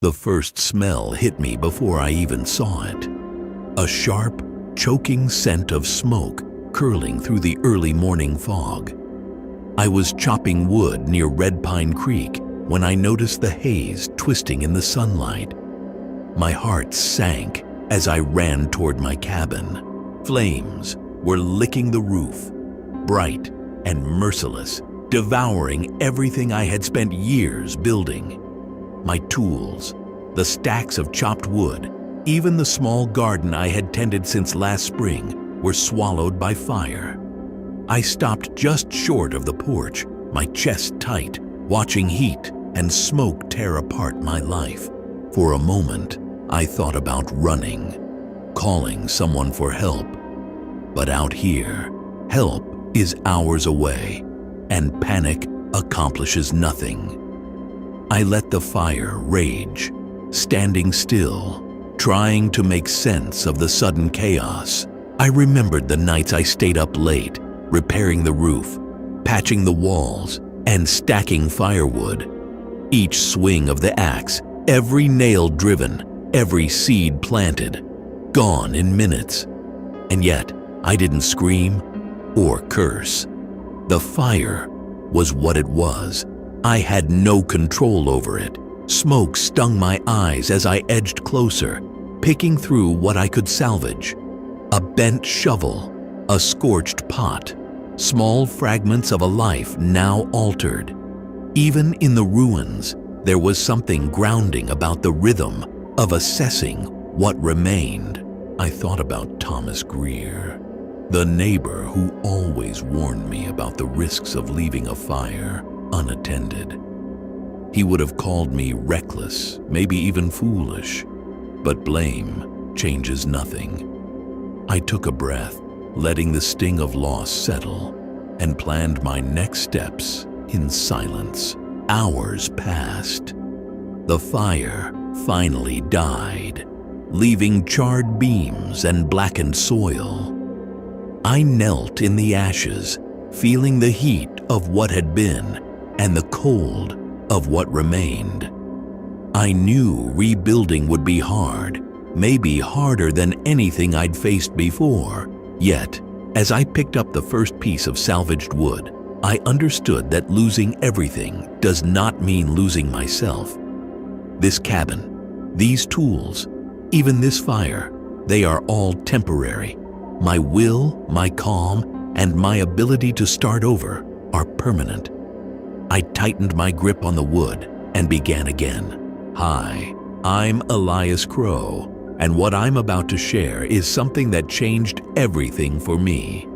The first smell hit me before I even saw it. A sharp, choking scent of smoke curling through the early morning fog. I was chopping wood near Red Pine Creek when I noticed the haze twisting in the sunlight. My heart sank as I ran toward my cabin. Flames were licking the roof, bright and merciless, devouring everything I had spent years building. My tools, the stacks of chopped wood, even the small garden I had tended since last spring were swallowed by fire. I stopped just short of the porch, my chest tight, watching heat and smoke tear apart my life. For a moment, I thought about running, calling someone for help. But out here, help is hours away, and panic accomplishes nothing. I let the fire rage, standing still, trying to make sense of the sudden chaos. I remembered the nights I stayed up late, repairing the roof, patching the walls, and stacking firewood. Each swing of the axe, every nail driven, every seed planted, gone in minutes. And yet, I didn't scream or curse. The fire was what it was. I had no control over it. Smoke stung my eyes as I edged closer, picking through what I could salvage. A bent shovel, a scorched pot, small fragments of a life now altered. Even in the ruins, there was something grounding about the rhythm of assessing what remained. I thought about Thomas Greer, the neighbor who always warned me about the risks of leaving a fire unattended. He would have called me reckless, maybe even foolish, but blame changes nothing. I took a breath, letting the sting of loss settle, and planned my next steps in silence. Hours passed. The fire finally died, leaving charred beams and blackened soil. I knelt in the ashes, feeling the heat of what had been and the cold of what remained. I knew rebuilding would be hard, maybe harder than anything I'd faced before. Yet, as I picked up the first piece of salvaged wood, I understood that losing everything does not mean losing myself. This cabin, these tools, even this fire, they are all temporary. My will, my calm, and my ability to start over are permanent. I tightened my grip on the wood and began again. Hi, I'm Elias Crowe, and what I'm about to share is something that changed everything for me.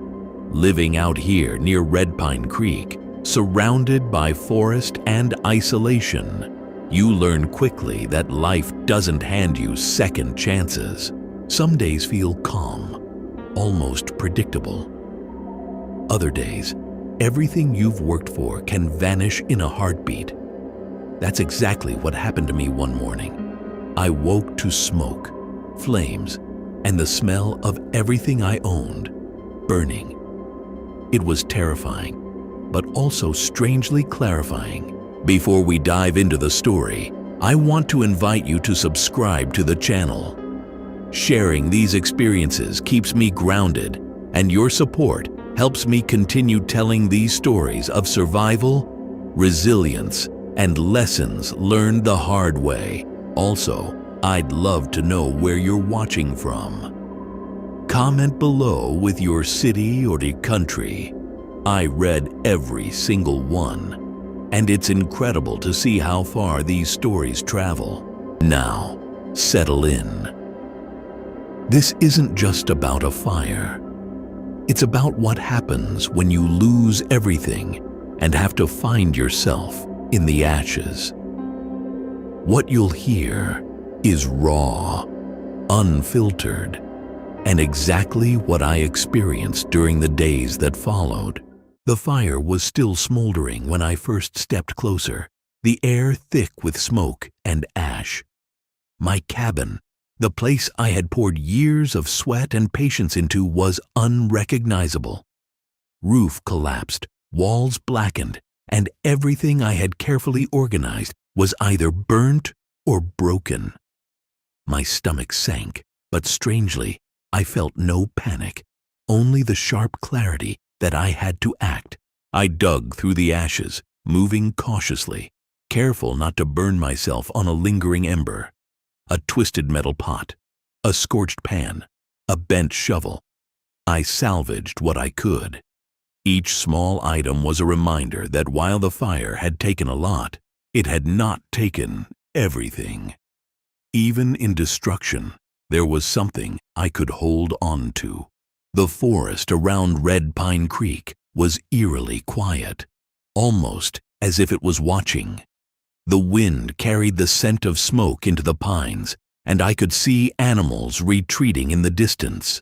Living out here near Red Pine Creek, surrounded by forest and isolation, you learn quickly that life doesn't hand you second chances. Some days feel calm, almost predictable. Other days, everything you've worked for can vanish in a heartbeat. That's exactly what happened to me one morning. I woke to smoke, flames, and the smell of everything I owned burning. It was terrifying, but also strangely clarifying. Before we dive into the story, I want to invite you to subscribe to the channel. Sharing these experiences keeps me grounded, and your support helps me continue telling these stories of survival, resilience, and lessons learned the hard way. Also, I'd love to know where you're watching from. Comment below with your city or the country. I read every single one, and it's incredible to see how far these stories travel. Now, settle in. This isn't just about a fire. It's about what happens when you lose everything and have to find yourself in the ashes. What you'll hear is raw, unfiltered, and exactly what I experienced during the days that followed. The fire was still smoldering when I first stepped closer, the air thick with smoke and ash. My cabin, the place I had poured years of sweat and patience into, was unrecognizable. Roof collapsed, walls blackened, and everything I had carefully organized was either burnt or broken. My stomach sank, but strangely, I felt no panic, only the sharp clarity that I had to act. I dug through the ashes, moving cautiously, careful not to burn myself on a lingering ember. A twisted metal pot, a scorched pan, a bent shovel. I salvaged what I could. Each small item was a reminder that while the fire had taken a lot, it had not taken everything. Even in destruction, there was something I could hold on to. The forest around Red Pine Creek was eerily quiet, almost as if it was watching. The wind carried the scent of smoke into the pines, and I could see animals retreating in the distance.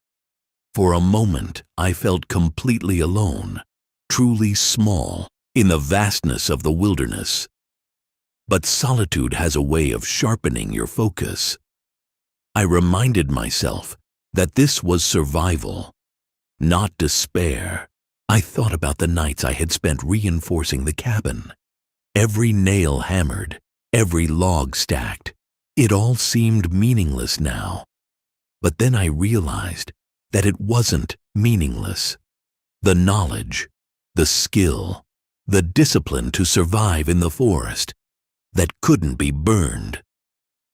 For a moment, I felt completely alone, truly small in the vastness of the wilderness. But solitude has a way of sharpening your focus. I reminded myself that this was survival, not despair. I thought about the nights I had spent reinforcing the cabin. Every nail hammered, every log stacked. It all seemed meaningless now. But then I realized that it wasn't meaningless. The knowledge, the skill, the discipline to survive in the forest that couldn't be burned.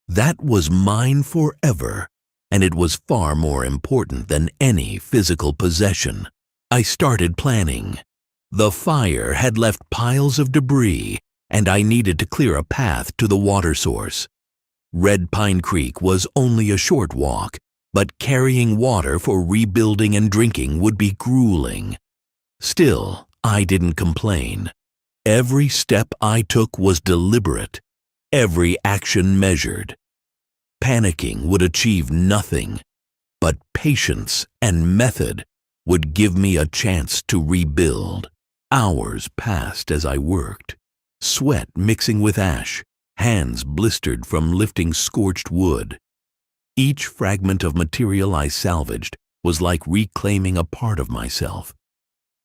That was mine forever, and it was far more important than any physical possession. I started planning. The fire had left piles of debris, and I needed to clear a path to the water source. Red Pine Creek was only a short walk, but carrying water for rebuilding and drinking would be grueling. Still, I didn't complain. Every step I took was deliberate, every action measured. Panicking would achieve nothing, but patience and method would give me a chance to rebuild. Hours passed as I worked, sweat mixing with ash, hands blistered from lifting scorched wood. Each fragment of material I salvaged was like reclaiming a part of myself.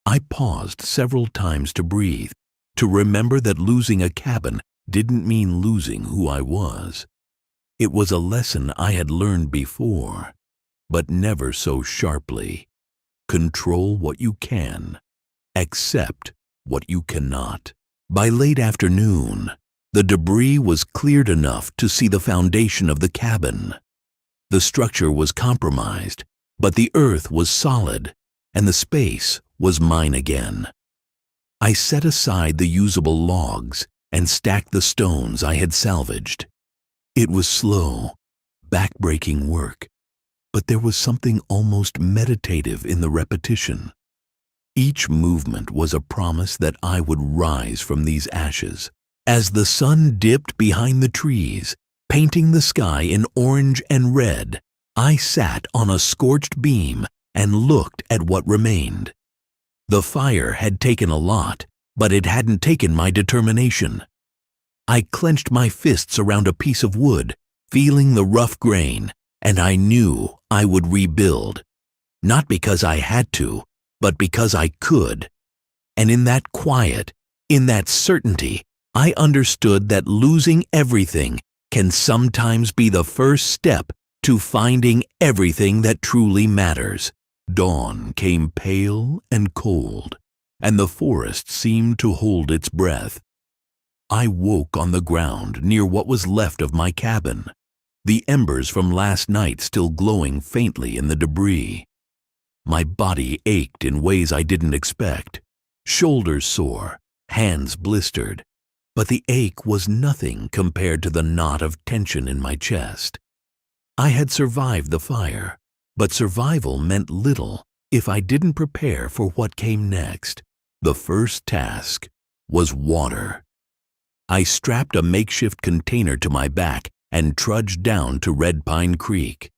I paused several times to breathe, to remember that losing a cabin didn't mean losing who I was. It was a lesson I had learned before, but never so sharply. Control what you can, accept what you cannot. By late afternoon, the debris was cleared enough to see the foundation of the cabin. The structure was compromised, but the earth was solid, and the space was mine again. I set aside the usable logs and stacked the stones I had salvaged. It was slow, back-breaking work, but there was something almost meditative in the repetition. Each movement was a promise that I would rise from these ashes. As the sun dipped behind the trees, painting the sky in orange and red, I sat on a scorched beam and looked at what remained. The fire had taken a lot, but it hadn't taken my determination. I clenched my fists around a piece of wood, feeling the rough grain, and I knew I would rebuild. Not because I had to, but because I could. And in that quiet, in that certainty, I understood that losing everything can sometimes be the first step to finding everything that truly matters. Dawn came pale and cold, and the forest seemed to hold its breath. I woke on the ground near what was left of my cabin, the embers from last night still glowing faintly in the debris. My body ached in ways I didn't expect, shoulders sore, hands blistered, but the ache was nothing compared to the knot of tension in my chest. I had survived the fire, but survival meant little if I didn't prepare for what came next. The first task was water. I strapped a makeshift container to my back and trudged down to Red Pine Creek.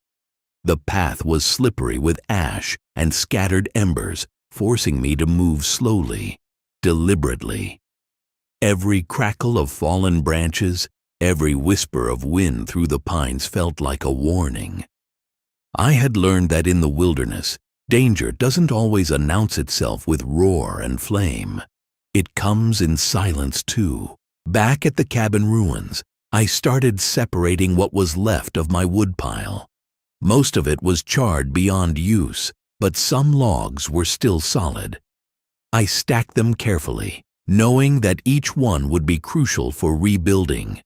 The path was slippery with ash and scattered embers, forcing me to move slowly, deliberately. Every crackle of fallen branches, every whisper of wind through the pines felt like a warning. I had learned that in the wilderness, danger doesn't always announce itself with roar and flame. It comes in silence too. Back at the cabin ruins, I started separating what was left of my woodpile. Most of it was charred beyond use, but some logs were still solid. I stacked them carefully, knowing that each one would be crucial for rebuilding.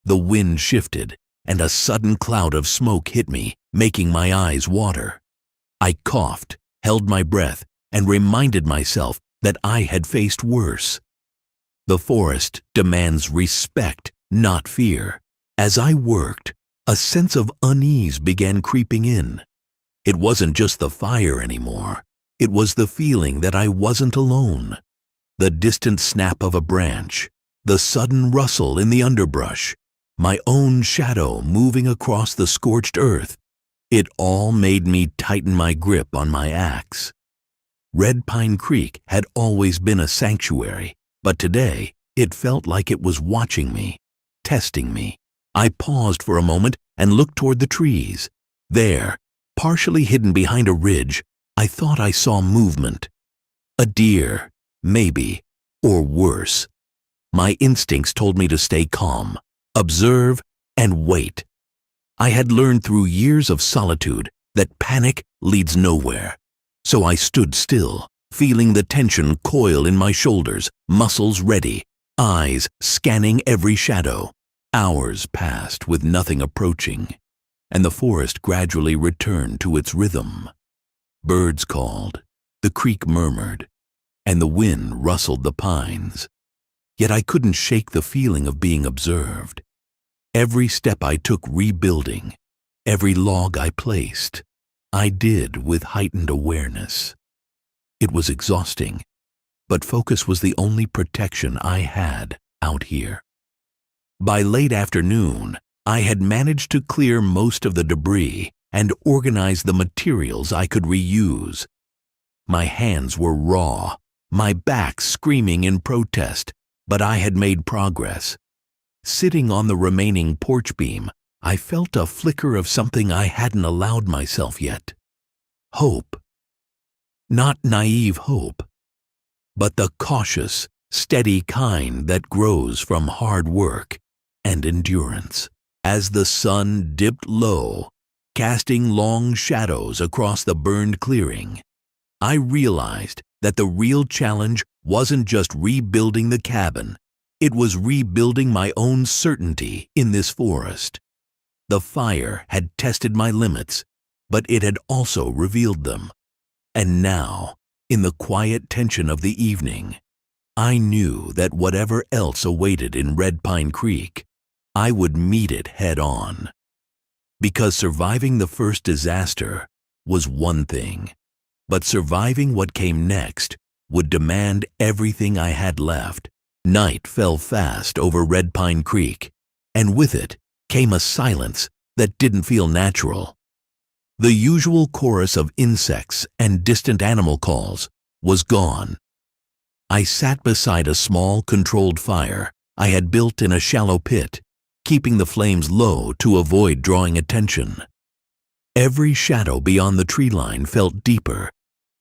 The wind shifted, and a sudden cloud of smoke hit me, making my eyes water. I coughed, held my breath, and reminded myself that I had faced worse. The forest demands respect, not fear. As I worked, a sense of unease began creeping in. It wasn't just the fire anymore. It was the feeling that I wasn't alone. The distant snap of a branch, the sudden rustle in the underbrush, my own shadow moving across the scorched earth. It all made me tighten my grip on my axe. Red Pine Creek had always been a sanctuary, but today it felt like it was watching me, testing me. I paused for a moment and looked toward the trees. There, partially hidden behind a ridge, I thought I saw movement. A deer, maybe, or worse. My instincts told me to stay calm, observe, and wait. I had learned through years of solitude that panic leads nowhere. So I stood still, feeling the tension coil in my shoulders, muscles ready, eyes scanning every shadow. Hours passed with nothing approaching, and the forest gradually returned to its rhythm. Birds called, the creek murmured, and the wind rustled the pines. Yet I couldn't shake the feeling of being observed. Every step I took rebuilding, every log I placed, I did with heightened awareness. It was exhausting, but focus was the only protection I had out here. By late afternoon, I had managed to clear most of the debris and organize the materials I could reuse. My hands were raw, my back screaming in protest, but I had made progress. Sitting on the remaining porch beam, I felt a flicker of something I hadn't allowed myself yet. Hope. Not naive hope, but the cautious, steady kind that grows from hard work and endurance. As the sun dipped low, casting long shadows across the burned clearing, I realized that the real challenge wasn't just rebuilding the cabin, it was rebuilding my own certainty in this forest. The fire had tested my limits, but it had also revealed them. And now, in the quiet tension of the evening, I knew that whatever else awaited in Red Pine Creek, I would meet it head on. Because surviving the first disaster was one thing, but surviving what came next would demand everything I had left. Night fell fast over Red Pine Creek, and with it came a silence that didn't feel natural. The usual chorus of insects and distant animal calls was gone. I sat beside a small, controlled fire I had built in a shallow pit, keeping the flames low to avoid drawing attention. Every shadow beyond the tree line felt deeper,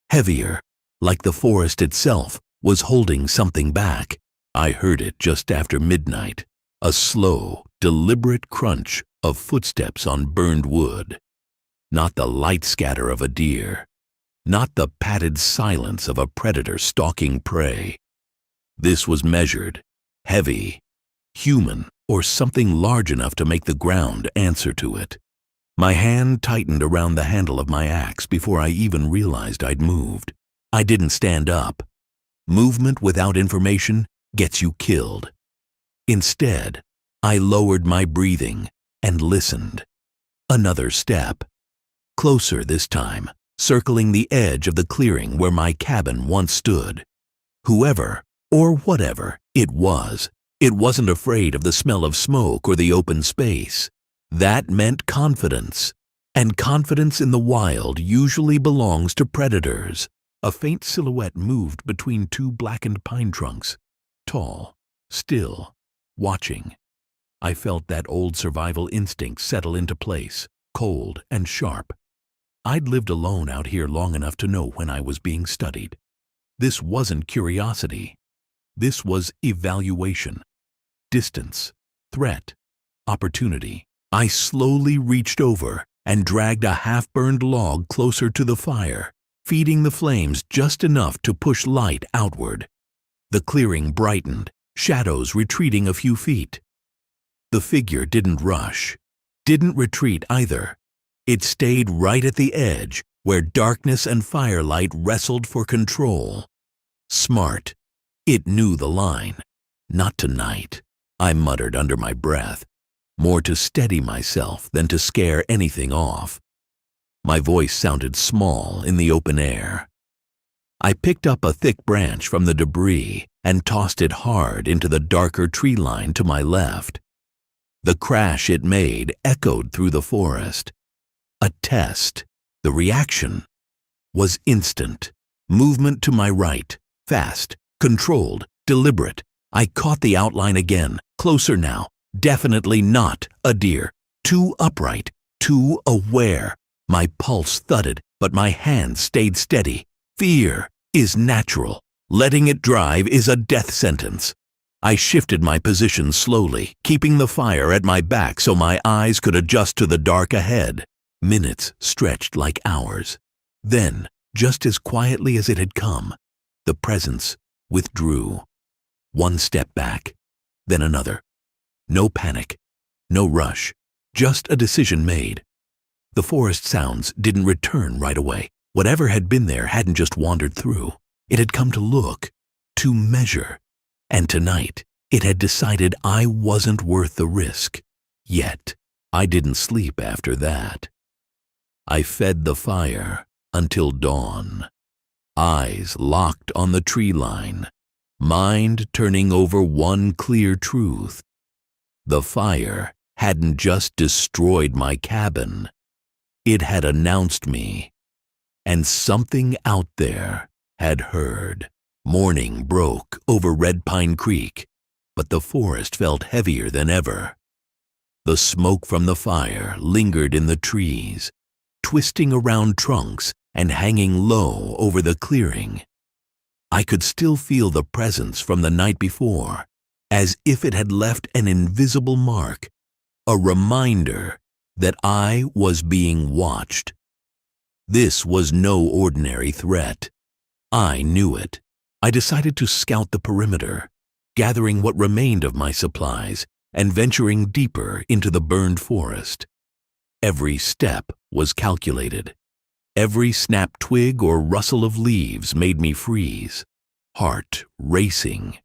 heavier, like the forest itself was holding something back. I heard it just after midnight, a slow, deliberate crunch of footsteps on burned wood. Not the light scatter of a deer, not the padded silence of a predator stalking prey. This was measured, heavy, human, or something large enough to make the ground answer to it. My hand tightened around the handle of my axe before I even realized I'd moved. I didn't stand up. Movement without information gets you killed. Instead, I lowered my breathing and listened. Another step. Closer this time, circling the edge of the clearing where my cabin once stood. Whoever, or whatever, it wasn't afraid of the smell of smoke or the open space. That meant confidence, and confidence in the wild usually belongs to predators. A faint silhouette moved between two blackened pine trunks, tall, still, watching. I felt that old survival instinct settle into place, cold and sharp. I'd lived alone out here long enough to know when I was being studied. This wasn't curiosity. This was evaluation, distance, threat. opportunity. I slowly reached over and dragged a half-burned log closer to the fire, feeding the flames just enough to push light outward. The clearing brightened, shadows retreating a few feet. The figure didn't rush, didn't retreat either. It stayed right at the edge, where darkness and firelight wrestled for control. Smart. It knew the line. Not tonight, I muttered under my breath, more to steady myself than to scare anything off. My voice sounded small in the open air. I picked up a thick branch from the debris and tossed it hard into the darker tree line to my left. The crash it made echoed through the forest. A test. The reaction was instant. Movement to my right, fast, controlled, deliberate. I caught the outline again, closer now. Definitely not a deer. Too upright, too aware. My pulse thudded, but my hand stayed steady. Fear is natural. Letting it drive is a death sentence. I shifted my position slowly, keeping the fire at my back so my eyes could adjust to the dark ahead. Minutes stretched like hours. Then, just as quietly as it had come, the presence withdrew. One step back, then another. No panic, no rush, just a decision made. The forest sounds didn't return right away. Whatever had been there hadn't just wandered through. It had come to look, to measure. And tonight, it had decided I wasn't worth the risk. Yet, I didn't sleep after that. I fed the fire until dawn. Eyes locked on the tree line. Mind turning over one clear truth. The fire hadn't just destroyed my cabin. It had announced me. And something out there had heard. Morning broke over Red Pine Creek, but the forest felt heavier than ever. The smoke from the fire lingered in the trees, twisting around trunks and hanging low over the clearing. I could still feel the presence from the night before, as if it had left an invisible mark, a reminder that I was being watched. This was no ordinary threat. I knew it. I decided to scout the perimeter, gathering what remained of my supplies and venturing deeper into the burned forest. Every step was calculated. Every snapped twig or rustle of leaves made me freeze, heart racing.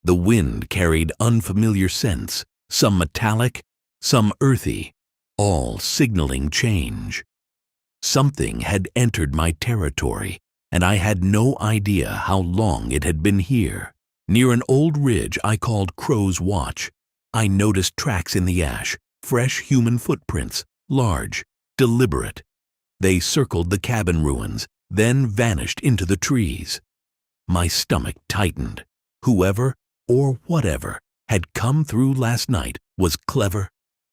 The wind carried unfamiliar scents, some metallic, some earthy, all signaling change. Something had entered my territory, and I had no idea how long it had been here. Near an old ridge I called Crowe's Watch, I noticed tracks in the ash, fresh human footprints, large, deliberate. They circled the cabin ruins, then vanished into the trees. My stomach tightened. Whoever or whatever had come through last night was clever,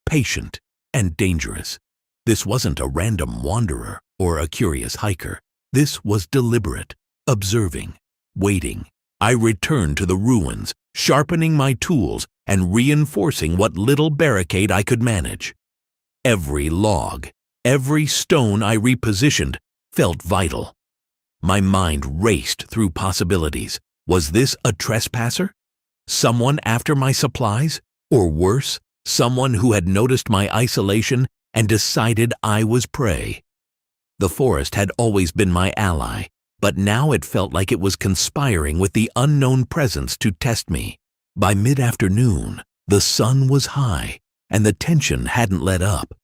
patient, and dangerous. This wasn't a random wanderer or a curious hiker. This was deliberate, observing, waiting. I returned to the ruins, sharpening my tools and reinforcing what little barricade I could manage. Every log, every stone I repositioned felt vital. My mind raced through possibilities. Was this a trespasser? Someone after my supplies? Or worse, someone who had noticed my isolation and decided I was prey? The forest had always been my ally, but now it felt like it was conspiring with the unknown presence to test me. By mid-afternoon, the sun was high, and the tension hadn't let up.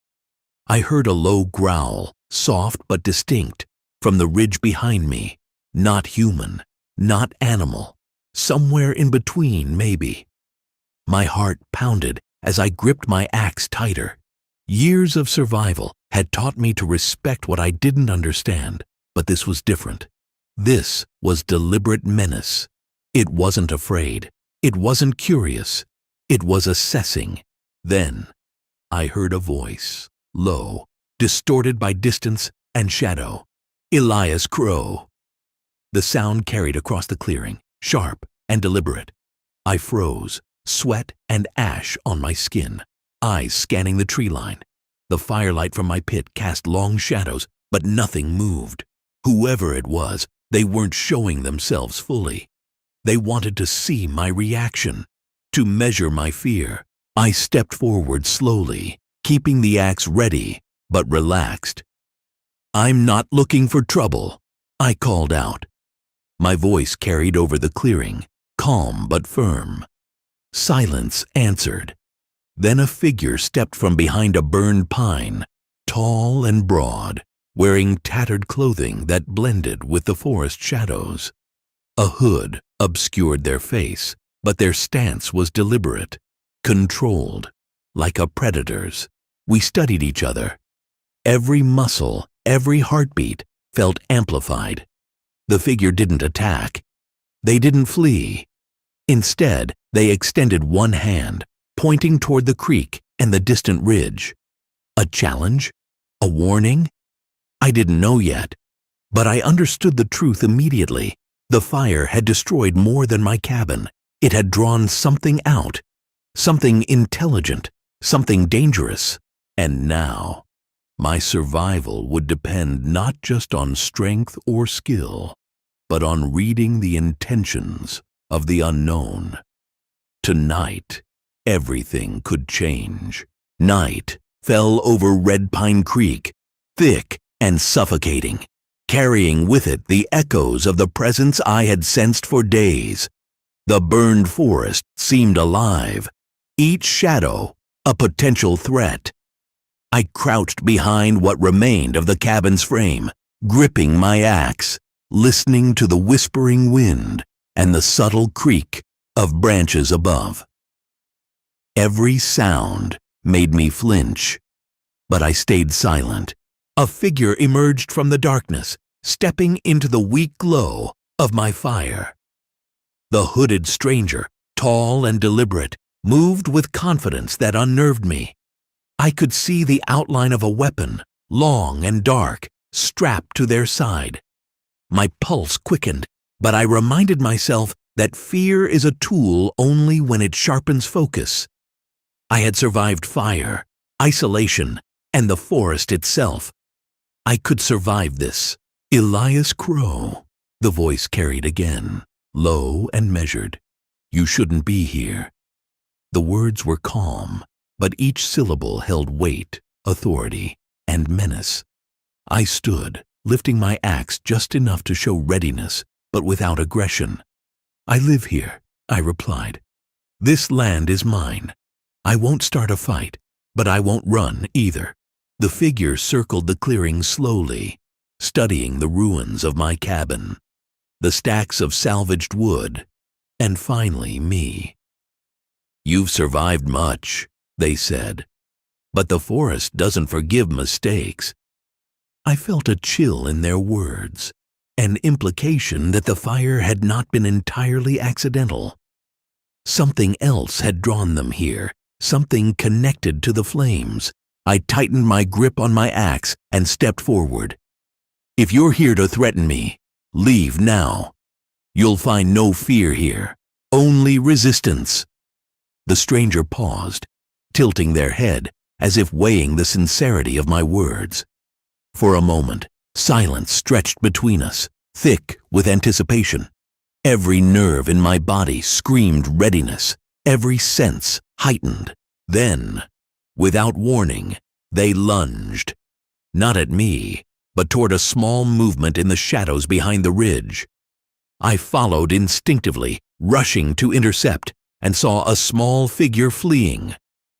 I heard a low growl, soft but distinct, from the ridge behind me. Not human, not animal, somewhere in between, maybe. My heart pounded as I gripped my axe tighter. Years of survival had taught me to respect what I didn't understand, but this was different. This was deliberate menace. It wasn't afraid. It wasn't curious. It was assessing. Then, I heard a voice, low, distorted by distance and shadow. Elias Crowe. The sound carried across the clearing, sharp and deliberate. I froze, sweat and ash on my skin. eyes scanning the tree line. The firelight from my pit cast long shadows, but nothing moved. Whoever it was, they weren't showing themselves fully. They wanted to see my reaction, to measure my fear. I stepped forward slowly, keeping the axe ready, but relaxed. "I'm not looking for trouble," I called out. My voice carried over the clearing, calm but firm. Silence answered. Then a figure stepped from behind a burned pine, tall and broad, wearing tattered clothing that blended with the forest shadows. A hood obscured their face, but their stance was deliberate, controlled, like a predator's. We studied each other. Every muscle, every heartbeat felt amplified. The figure didn't attack. They didn't flee. Instead, they extended one hand, pointing toward the creek and the distant ridge. A challenge? A warning? I didn't know yet, but I understood the truth immediately. The fire had destroyed more than my cabin. It had drawn something out, something intelligent, something dangerous. And now, my survival would depend not just on strength or skill, but on reading the intentions of the unknown. Tonight, everything could change. Night fell over Red Pine Creek, thick and suffocating, carrying with it the echoes of the presence I had sensed for days. The burned forest seemed alive, each shadow a potential threat. I crouched behind what remained of the cabin's frame, gripping my axe, listening to the whispering wind and the subtle creak of branches above. Every sound made me flinch, but I stayed silent. A figure emerged from the darkness, stepping into the weak glow of my fire. The hooded stranger, tall and deliberate, moved with confidence that unnerved me. I could see the outline of a weapon, long and dark, strapped to their side. My pulse quickened, but I reminded myself that fear is a tool only when it sharpens focus. I had survived fire, isolation, and the forest itself. I could survive this. "Elias Crowe," the voice carried again, low and measured. "You shouldn't be here." The words were calm, but each syllable held weight, authority, and menace. I stood, lifting my axe just enough to show readiness, but without aggression. "I live here," I replied. "This land is mine. I won't start a fight, but I won't run either." The figure circled the clearing slowly, studying the ruins of my cabin, the stacks of salvaged wood, and finally me. "You've survived much," they said, "but the forest doesn't forgive mistakes." I felt a chill in their words, an implication that the fire had not been entirely accidental. Something else had drawn them here, something connected to the flames. I tightened my grip on my axe and stepped forward. "If you're here to threaten me, leave now. You'll find no fear here, only resistance." The stranger paused, tilting their head as if weighing the sincerity of my words. For a moment, silence stretched between us, thick with anticipation. Every nerve in my body screamed readiness, every sense heightened. Then, without warning, they lunged, not at me, but toward a small movement in the shadows behind the ridge. I followed instinctively, rushing to intercept, and saw a small figure fleeing,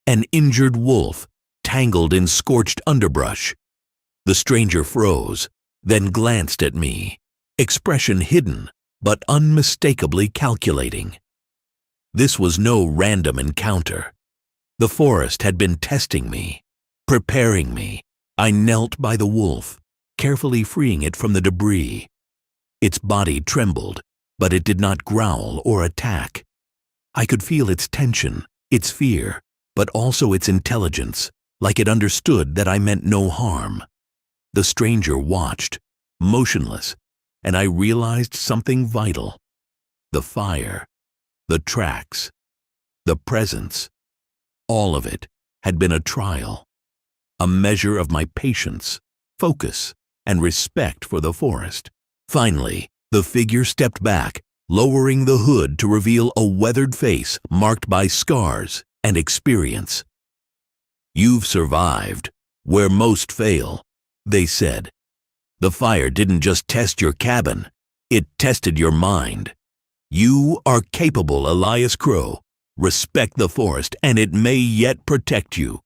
an injured wolf tangled in scorched underbrush. The stranger froze, then glanced at me, expression hidden but unmistakably calculating. This was no random encounter. The forest had been testing me, preparing me. I knelt by the wolf, carefully freeing it from the debris. Its body trembled, but it did not growl or attack. I could feel its tension, its fear, but also its intelligence, like it understood that I meant no harm. The stranger watched, motionless, and I realized something vital. The fire, the tracks, the presence, all of it had been a trial, a measure of my patience, focus, and respect for the forest. Finally, the figure stepped back, lowering the hood to reveal a weathered face marked by scars and experience. "You've survived where most fail," they said. "The fire didn't just test your cabin, it tested your mind. You are capable, Elias Crowe. Respect the forest, and it may yet protect you."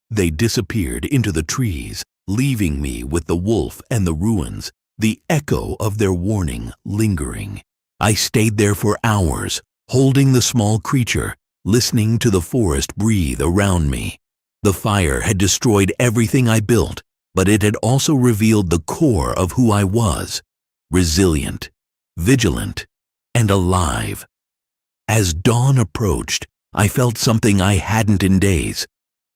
They disappeared into the trees, leaving me with the wolf and the ruins, the echo of their warning lingering. I stayed there for hours, holding the small creature, listening to the forest breathe around me. The fire had destroyed everything I built, but it had also revealed the core of who I was: resilient, vigilant, and alive. As dawn approached, I felt something I hadn't in days: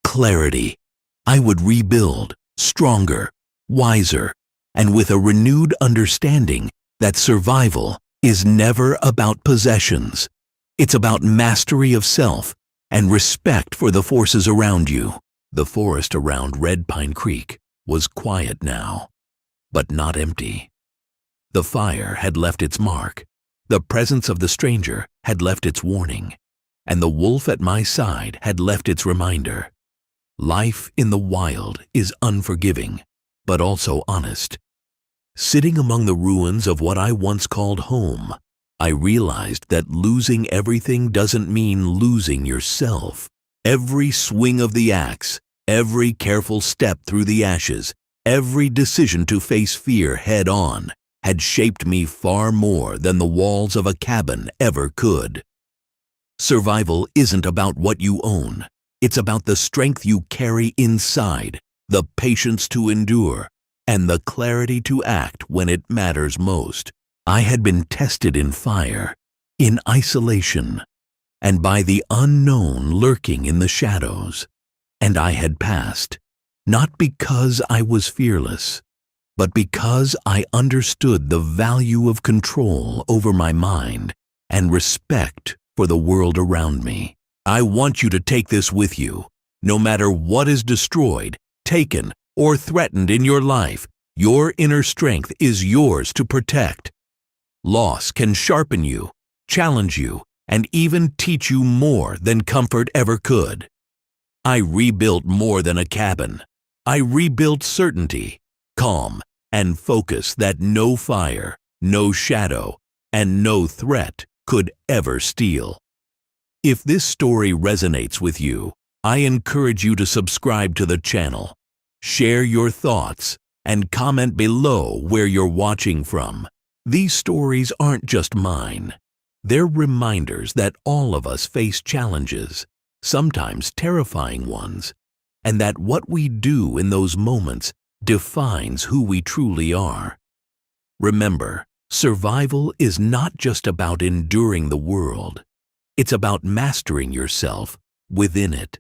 clarity. I would rebuild, stronger, wiser, and with a renewed understanding that survival is never about possessions. It's about mastery of self and respect for the forces around you. The forest around Red Pine Creek was quiet now, but not empty. The fire had left its mark, the presence of the stranger had left its warning, and the wolf at my side had left its reminder. Life in the wild is unforgiving, but also honest. Sitting among the ruins of what I once called home, I realized that losing everything doesn't mean losing yourself. Every swing of the axe, every careful step through the ashes, every decision to face fear head-on had shaped me far more than the walls of a cabin ever could. Survival isn't about what you own. It's about the strength you carry inside, the patience to endure, and the clarity to act when it matters most. I had been tested in fire, in isolation, and by the unknown lurking in the shadows. And I had passed, not because I was fearless, but because I understood the value of control over my mind and respect for the world around me. I want you to take this with you. No matter what is destroyed, taken, or threatened in your life, your inner strength is yours to protect. Loss can sharpen you, challenge you, and even teach you more than comfort ever could. I rebuilt more than a cabin. I rebuilt certainty, calm, and focus that no fire, no shadow, and no threat could ever steal. If this story resonates with you, I encourage you to subscribe to the channel, share your thoughts, and comment below where you're watching from. These stories aren't just mine. They're reminders that all of us face challenges, sometimes terrifying ones, and that what we do in those moments defines who we truly are. Remember, survival is not just about enduring the world. It's about mastering yourself within it.